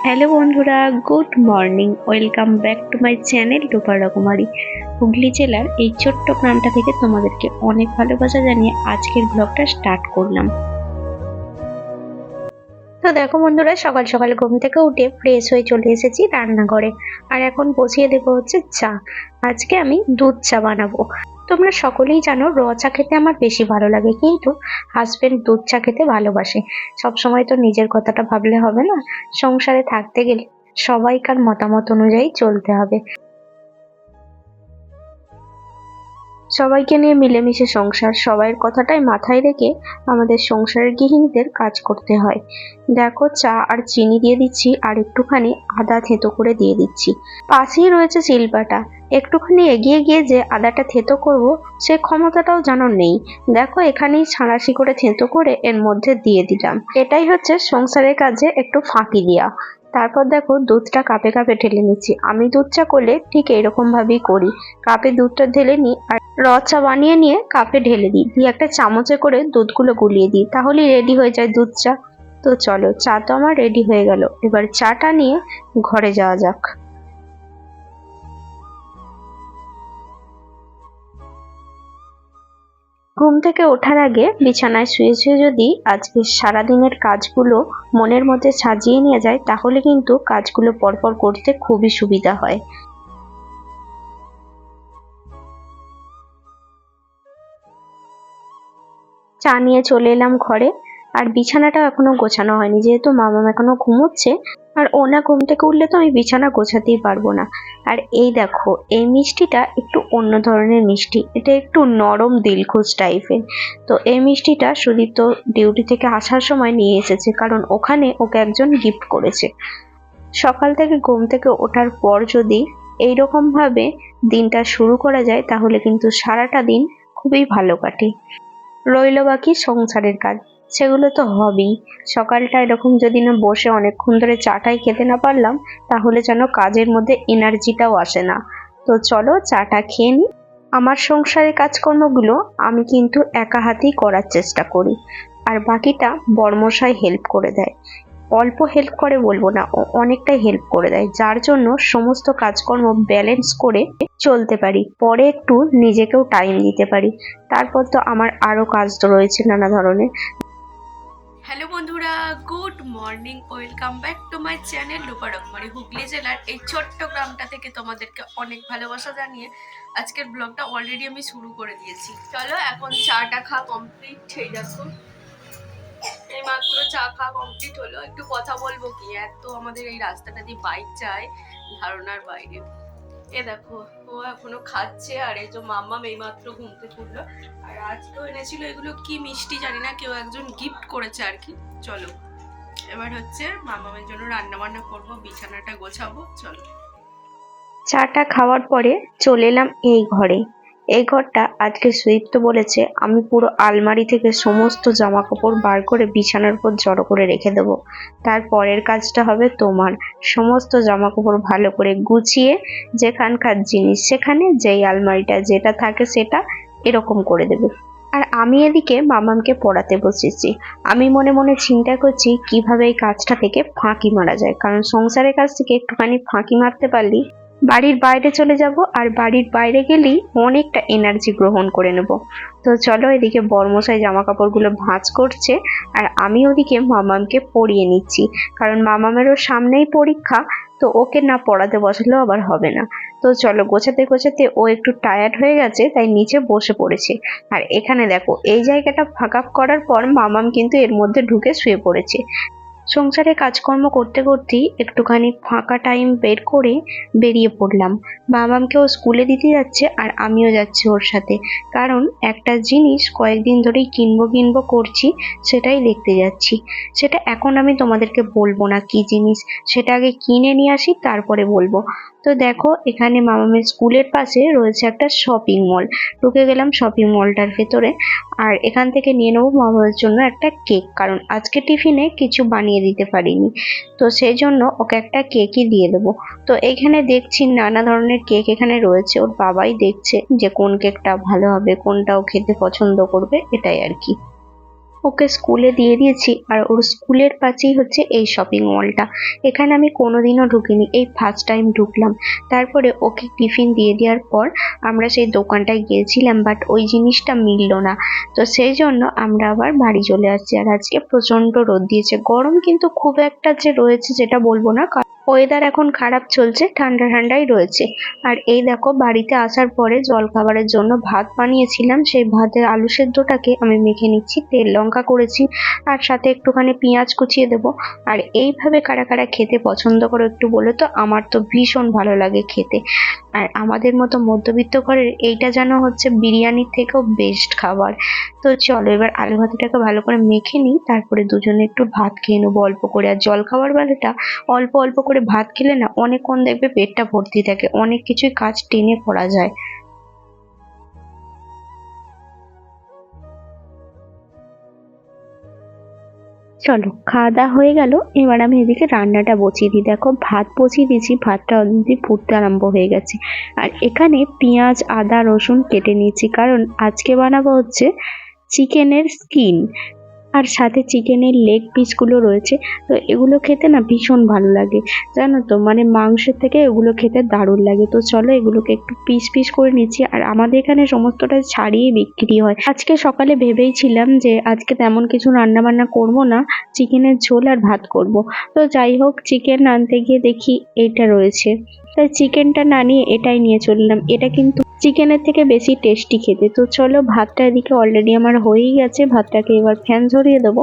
Hello বন্ধুরা, good morning. Welcome back to my channel Rupa Rokomari. Hooghly জেলার এই ছোট্ট গ্রামটা থেকে তোমাদেরকে অনেক ভালোবাসা জানিয়ে আজকের ব্লগটা স্টার্ট করলাম। তো দেখো বন্ধুরা, সকাল সকাল ঘুম থেকে উঠে ফ্রেশ হয়ে চলে এসেছি রান্নাঘরে। আর এখন বসিয়ে দেবো হচ্ছে চা। আজকে আমি দুধ চা বানাবো। তোমরা সকলেই জানো র চা খেতে আমার বেশি ভালো লাগে, কিন্তু হাজবেন্ড দুধ চা খেতে ভালোবাসে। সবসময় তো নিজের কথাটা ভাবলে হবে না, সংসারে থাকতে গেলে সবাইকার মতামত অনুযায়ী চলতে হবে। সবাইকে নিয়ে মিলেমিশে সংসার, সবাইয়ের কথাটাই মাথায় রেখে আমাদের সংসারের গৃহিণীদের কাজ করতে হয়। দেখো, চা আর চিনি দিয়ে দিচ্ছি, আর একটুখানি আদা থেঁতো করে দিয়ে দিচ্ছি। পাশেই রয়েছে শিলপাটা। একটুখানি এগিয়ে গিয়ে যে আদাটা থেঁতো করব, সে ক্ষমতাটাও যেন নেই। দেখো, এখানেই ছাড়াশি করে থেঁতো করে এর মধ্যে দিয়ে দিলাম। এটাই হচ্ছে সংসারের কাজে একটু ফাঁকি দেওয়া। তারপর দেখো, দুধটা কাপে কাপে ঢেলে নিচ্ছি। আমি দুধ চা করলে ঠিক এরকম ভাবেই করি। কাপে দুধটা ঢেলে নিই আর র চা বানিয়ে নিয়ে কাপে ঢেলে দিই, দিয়ে একটা চামচে করে দুধগুলো গুলিয়ে দিই, তাহলেই রেডি হয়ে যায় দুধ চা। তো চলো, চা তো আমার রেডি হয়ে গেল। এবার চাটা নিয়ে ঘরে যাওয়া যাক। ঘুম থেকে ওঠার আগে বিছানায় শুয়ে শুয়ে যদি আজকে সারাদিনের কাজগুলো মনের মধ্যে সাজিয়ে নিয়ে যায়, তাহলে কিন্তু কাজগুলো পরপর করতে খুবই সুবিধা হয়। চা নিয়ে চলে এলাম ঘরে। আর বিছানাটা এখনো গোছানো হয়নি, যেহেতু মামাম এখনো ঘুমোচ্ছে। আর ও না ঘুম থেকে উঠলে তো আমি বিছানা গোছাতেই পারবো না। আর এই দেখো, এই মিষ্টিটা একটু অন্য ধরনের মিষ্টি, এটা একটু নরম দিলখুশ টাইপের। তো এই মিষ্টিটা সুদীপ তো ডিউটি থেকে আসার সময় নিয়ে এসেছে, কারণ ওখানে ওকে একজন গিফট করেছে। সকাল থেকে ঘুম থেকে ওঠার পর যদি এইরকম ভাবে দিনটা শুরু করা যায়, তাহলে কিন্তু সারাটা দিন খুবই ভালো কাটে। রইল বাকি সংসারের কাজ, সেগুলো তো হবেই। সকালটা এরকম যদি না বসে অনেকক্ষণ ধরে চাটাই খেতে না পারলাম, তাহলে যেন কাজের মধ্যে এনার্জিটাও আসে না। তো চলো চাটা খেয়ে নিই। আমার সংসারের কাজকর্মগুলো আমি কিন্তু একা হাতেই করার চেষ্টা করি, আর বাকিটা বড়মশাই হেল্প করে দেয়। অল্প হেল্প করে বলবো না, ও অনেকটাই হেল্প করে দেয়, যার জন্য সমস্ত কাজকর্ম ব্যালেন্স করে চলতে পারি। পরে একটু নিজেকেও টাইম দিতে পারি। তারপর তো আমার আরো কাজ তো রয়েছে নানা ধরনের। হ্যালো বন্ধুরা, good morning. Welcome back to my channel Rupa Rokomari. Hooghly জেলার এই ছোট্ট গ্রামটা থেকে তোমাদেরকে অনেক ভালোবাসা জানিয়ে আজকের ব্লগটা অলরেডি আমি শুরু করে দিয়েছি। চলো, এখন চাটা খাওয়া কমপ্লিট। এই দেখো, এই মাত্র চা খাওয়া কমপ্লিট হলো। একটু কথা বলবো কি, এত আমাদের এই রাস্তাটা দিয়ে বাইক যায় ধারণার বাইরে। এ দেখো, ও এখনো খাচ্ছে, আর এই যে মাম্মাম এই মাত্র ঘুম থেকে উঠলো। আর আজকেও এনেছিল এগুলো কি মিষ্টি জানি না, কেউ একজন গিফট করেছে আর কি। চলো, এবার হচ্ছে মামামের জন্য রান্না বান্না করবো, বিছানাটা গোছাবো। চলো। চাটা খাওয়ার পরে চলে এলাম এই ঘরে। এই ঘরটা আজকে সুইফট তো বলেছে আমি পুরো আলমারি থেকে সমস্ত জামা কাপড় বার করে বিছানার উপর জড়ো করে রেখে দেবো। তারপরের কাজটা হবে তোমার, সমস্ত জামা কাপড় ভালো করে গুছিয়ে যেখানকার জিনিস সেখানে, যেই আলমারিটা যেটা থাকে সেটা এরকম করে দেবে। আর আমি এদিকে মামামকে পড়াতে বসেছি। আমি মনে মনে চিন্তা করছি কিভাবে এই কাজটা থেকে ফাঁকি মারা যায়, কারণ সংসারের কাজ থেকে একটুখানি ফাঁকি মারতে পারলি বাড়ির বাইরে চলে যাব, আর বাড়ির বাইরে গেলেই অনেকটা এনার্জি গ্রহণ করে নেব। তো চলো, এদিকে বর্মশাই জামা কাপড়গুলো ভাঁজ করছে, আর আমি ওদিকে মামামকে পড়িয়ে নিচ্ছি, কারণ মামামেরও সামনেই পরীক্ষা। তো ওকে না পড়াতে বসলেও আবার হবে না। তো চলো, গোছাতে গোছাতে ও একটু টায়ার্ড হয়ে গেছে, তাই নিচে বসে পড়েছে। আর এখানে দেখো, এই জায়গাটা ফাঁকা করার পর মামাম কিন্তু এর মধ্যে ঢুকে শুয়ে পড়েছে। সংসারে কাজকর্ম করতে করতেই একটুখানি ফাঁকা টাইম বের করে বেরিয়ে পড়লাম। বাবামকেও স্কুলে দিতে যাচ্ছে, আর আমিও যাচ্ছি ওর সাথে। কারণ একটা জিনিস কয়েকদিন ধরেই কিনবো কিনবো করছি, সেটাই দেখতে যাচ্ছি। সেটা এখন আমি তোমাদেরকে বলবো না কি জিনিস, সেটা আগে কিনে নিয়ে আসি, তারপরে বলবো। তো দেখো, এখানে মামামের স্কুলের পাশে রয়েছে একটা শপিং মল। ঢুকে গেলাম শপিং মলটার ভেতরে। আর এখান থেকে নিয়ে নেবো মামার জন্য একটা কেক, কারণ আজকে টিফিনে কিছু বানিয়ে দিতে পারিনি। তো সেই জন্য ওকে একটা কেকই দিয়ে দেবো। তো এখানে দেখছি নানা ধরনের কেক এখানে রয়েছে, ওর বাবাই দেখছে যে কোন কেকটা ভালো হবে, কোনটাও খেতে পছন্দ করবে, এটাই আর কি। ওকে স্কুলে দিয়ে দিয়েছি। আর ওর স্কুলের পাশেই হচ্ছে এই শপিং মলটা। এখানে আমি কোনোদিনও ঢুকিনি, এই ফার্স্ট টাইম ঢুকলাম। তারপরে ওকে টিফিন দিয়ে দেওয়ার পর আমরা সেই দোকানটায় গিয়েছিলাম, বাট ওই জিনিসটা মিললো না। তো সেই জন্য আমরা আবার বাড়ি চলে আসছি। আর আজকে প্রচন্ড রোদ দিয়েছে, গরম কিন্তু খুব একটা যে রয়েছে যেটা বলবো না, ওয়েদার এখন খারাপ চলছে, ঠান্ডা ঠান্ডাই রয়েছে। আর এই দেখো, বাড়িতে আসার পরে জলখাবারের জন্য ভাত বানিয়েছিলাম, সেই ভাতের আলু সেদ্ধটাকে আমি মেখে নিচ্ছি, তেল লঙ্কা করেছি, আর সাথে একটুখানি পেঁয়াজ কুচিয়ে দেবো। আর এইভাবে কারা কারা খেতে পছন্দ করো একটু বলো তো? আমার তো ভীষণ ভালো লাগে খেতে। আর আমাদের মতো মধ্যবিত্ত ঘরের এইটা যেন হচ্ছে বিরিয়ানির থেকেও বেস্ট খাবার। তো চলো এবার আলু ভাতেটাকে ভালো করে মেখে নিই, তারপরে দুজনে একটু ভাত খেয়ে নেবো অল্প করে। আর জলখাবার বেলাটা অল্প অল্প করে ভাত খেলে না অনেকক্ষণ দেখবে পেটটা ভর্তি থাকে, অনেক কিছুই কাজ টেনে করা যায়। চলো খাওয়া দাওয়া হয়ে গেল, এবার আমি এদিকে রান্নাটা বসিয়ে দিই। দেখো ভাত বসিয়ে দিয়েছি, ভাতটা অলরেডি ফুটতে আরম্ভ হয়ে গেছে। আর এখানে পেঁয়াজ আদা রসুন কেটে নিয়েছি, কারণ আজকে বানাবো হচ্ছে চিকেনের স্কিন, আর সাথে চিকেনের লেগ পিসগুলো রয়েছে। তো এগুলো খেতে না ভীষণ ভালো লাগে, জানো তো, মানে মাংসের থেকে এগুলো খেতে দারুণ লাগে। তো চলো এগুলোকে একটু পিস পিস করে নিচ্ছি। আর আমাদের এখানে সমস্তটা ছাড়িয়ে বিক্রি হয়। আজকে সকালে ভেবেইছিলাম যে আজকে তেমন কিছু রান্না বান্না করবো না, চিকেনের ঝোল আর ভাত করব। তো যাই হোক, চিকেন আনতে গিয়ে দেখি এইটা রয়েছে, তাই চিকেনটা না নিয়ে এটাই নিয়ে চললাম। এটা কিন্তু চিকেনের থেকে বেশি টেস্টি খেতে। তো চলো ভাতটা এদিকে অলরেডি আমার হয়েই গেছে, ভাতটাকে এবার ফ্যান ঝরিয়ে দেবো।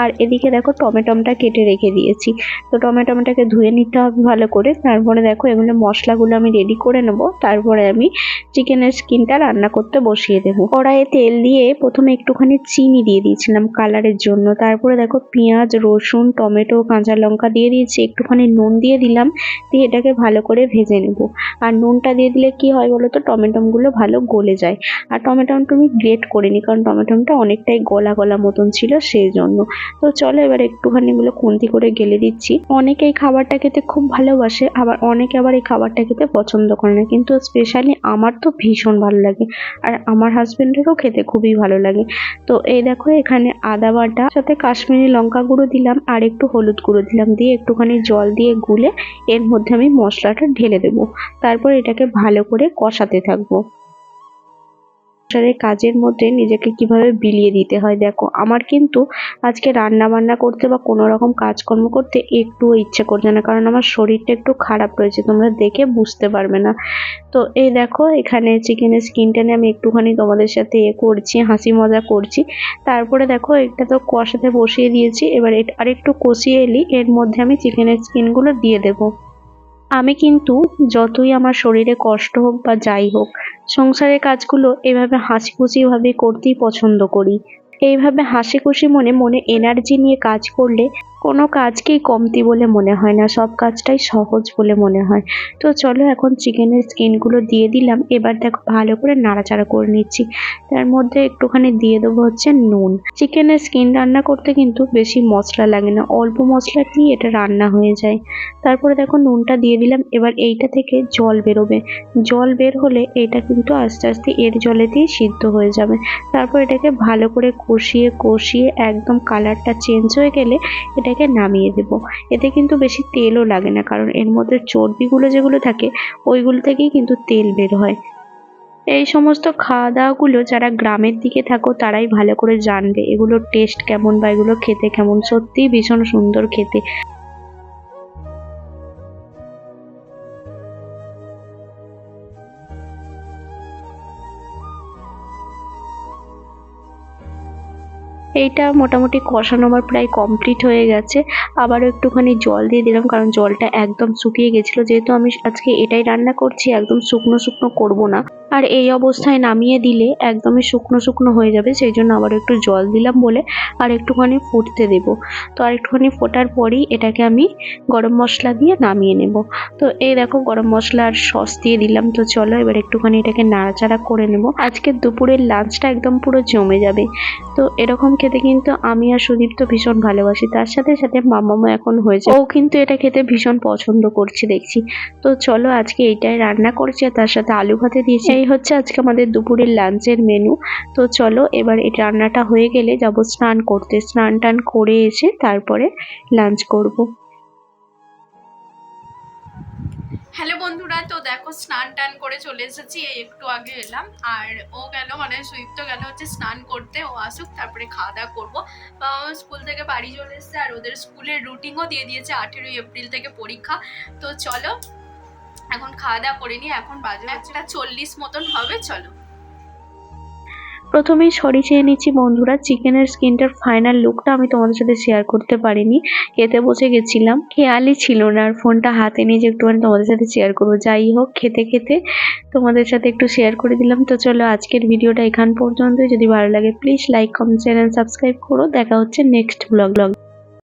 আর এদিকে দেখো টমেটোটা কেটে রেখে দিয়েছি। তো টমেটোটাকে ধুয়ে নিতে হবে ভালো করে। তারপরে দেখো এগুলো মশলাগুলো আমি রেডি করে নেবো, তারপরে আমি চিকেনের স্কিনটা রান্না করতে বসিয়ে দেবো। কড়াইয়ে তেল দিয়ে প্রথমে একটুখানি চিনি দিয়ে দিয়েছিলাম কালারের জন্য। তারপরে দেখো পেঁয়াজ রসুন টমেটো কাঁচা লঙ্কা দিয়ে দিয়েছি, একটুখানি নুন দিয়ে দিলাম, দিয়ে এটাকে ভালো করে ভেজে নেব। আর নুনটা দিয়ে দিলে কি হয় বলো তো, টমেটোগুলো ভালো গলে যায়। আর টমেটোটা আমি গ্রেট করিনি, কারণ টমেটোটা অনেকটাই গলা গলা মতন ছিল সেই জন্য। তো চলো এবার একটুখানি এগুলো খুন্তি করে গেলে দিচ্ছি। অনেকে এই খাবারটা খেতে খুব ভালোবাসে, আবার অনেকে আবার এই খাবারটা খেতে পছন্দ করে না, কিন্তু স্পেশালি আমার তো ভীষণ ভালো লাগে, আর আমার হাজবেন্ডেরও খেতে খুবই ভালো লাগে। তো এই দেখো এখানে আদা বাটা, সাথে কাশ্মীরি লঙ্কা গুঁড়ো দিলাম, আর একটু হলুদ গুঁড়ো দিলাম, দিয়ে একটুখানি জল দিয়ে গুলে এর মধ্যে আমি মশলাটা ঢেলে দেবো। তারপর এটাকে ভালো করে কষাতে থাকবো। সংসারের কাজের মধ্যে নিজেকে কিভাবে বিলিয়ে দিতে হয়। দেখো আমার কিন্তু আজকে রান্না বান্না করতে বা কোনো রকম কাজকর্ম করতে একটুও ইচ্ছে করছে না, কারণ আমার শরীরটা একটু খারাপ রয়েছে, তোমরা দেখে বুঝতে পারবে না। তো এই দেখো এখানে চিকেনের স্কিনটা নিয়ে আমি একটুখানি তোমাদের সাথে করছি, হাসি মজা করছি। তারপরে দেখো এটা তো কষাতে বসিয়ে দিয়েছি, এবার আর একটু কষিয়ে এলি এর মধ্যে আমি চিকেনের স্কিনগুলো দিয়ে দেবো। আমি কিন্তু যতই আমার শরীরে কষ্ট হোক বা যাই হোক, সংসারের কাজগুলো এভাবে হাসি খুশি ভাবে করতেই পছন্দ করি। এইভাবে হাসি খুশি মনে মনে এনার্জি নিয়ে কাজ করলে কোনো কাজকেই কমতি বলে মনে হয় না, সব কাজটাই সহজ বলে মনে হয়। তো চলো এখন চিকেনের স্কিনগুলো দিয়ে দিলাম, এবার দেখো ভালো করে নাড়াচাড়া করে নিচ্ছি। তার মধ্যে একটুখানি দিয়ে দেবো হচ্ছে নুন। চিকেনের স্কিন রান্না করতে কিন্তু বেশি মশলা লাগে না, অল্প মশলা দিয়ে এটা রান্না হয়ে যায়। তারপরে দেখো নুনটা দিয়ে দিলাম, এবার এইটা থেকে জল বেরোবে, জল বের হলে এটা কিন্তু আস্তে আস্তে এর জলেতেই সিদ্ধ হয়ে যাবে। তারপর এটাকে ভালো করে কষিয়ে কষিয়ে একদম কালারটা চেঞ্জ হয়ে গেলে এটাকে নামিয়ে দেব। এতে কিন্তু বেশি তেলও লাগে না, কারণ এর মধ্যে চর্বিগুলো যেগুলো থাকে ওইগুলো থেকেই কিন্তু তেল বের হয়। এই সমস্ত খাওয়া দাওয়াগুলো যারা গ্রামের দিকে থাকো তারাই ভালো করে জানবে এগুলোর টেস্ট কেমন বা এগুলো খেতে কেমন, সত্যিই ভীষণ সুন্দর খেতে। এইটা মোটামুটি কষানো আমার প্রায় কমপ্লিট হয়ে গেছে। আবারও একটুখানি জল দিয়ে দিলাম, কারণ জলটা একদম শুকিয়ে গেছিলো, যেহেতু আমি আজকে এটাই রান্না করছি, একদম শুকনো শুকনো করবো না। আর এই অবস্থায় নামিয়ে দিলে একদমই শুকনো শুকনো হয়ে যাবে, সেই জন্য আবার একটু জল দিলাম বলে আর একটুখানি ফুটতে দেব। তো আর একটুখানি ফোটার পরেই এটাকে আমি গরম মশলা দিয়ে নামিয়ে নেব। তো এই দেখো গরম মশলা আর সস দিয়ে দিলাম। তো চলো এবার একটুখানি এটাকে নাড়াচাড়া করে নেব। আজকে দুপুরের লাঞ্চটা একদম পুরো জমে যাবে। তো এরকম খেতে খেতে কিন্তু আমি আর সুদীপ তো ভীষণ ভালোবাসি, তার সাথে সাথে মামামও এখন হয়েছে, ও কিন্তু এটা খেতে ভীষণ পছন্দ করছে দেখছি। তো চলো আজকে এইটাই রান্না করছি আর তার সাথে আলু ভাতে দিয়েছি। এই হচ্ছে আজকে আমাদের দুপুরের লাঞ্চের মেনু। তো চলো এবার এই রান্নাটা হয়ে গেলে যাব স্নান করতে, স্নান টান করে এসে তারপরে লাঞ্চ করব। হ্যালো বন্ধুরা, তো দেখো স্নান টান করে চলে এসেছি, এই একটু আগে এলাম। আর ও গেল, মানে সুইফট তো গেল হচ্ছে স্নান করতে, ও আসুক তারপরে খাওয়া দাওয়া করবো। স্কুল থেকে বাড়ি চলে এসেছে আর ওদের স্কুলের রুটিনও দিয়ে দিয়েছে, 18 এপ্রিল থেকে পরীক্ষা। তো চলো এখন খাওয়া দাওয়া করে নিই, এখন বাজে 1:40 মতন হবে, চলো। প্রথমেই সরি চেয়ে নিচ্ছি বন্ধুরা, চিকেনের স্কিনটার ফাইনাল লুকটা আমি তোমাদের সাথে শেয়ার করতে পারিনি, খেতে বসে গেছিলাম, খেয়ালই ছিল না আর ফোনটা হাতে নিয়ে যে একটুখানি তোমাদের সাথে শেয়ার করবো। যাই হোক, খেতে খেতে তোমাদের সাথে একটু শেয়ার করে দিলাম। তো চলো আজকের ভিডিওটা এখান পর্যন্ত, যদি ভালো লাগে please like comment channel subscribe করো। দেখা হচ্ছে নেক্সট ব্লগ।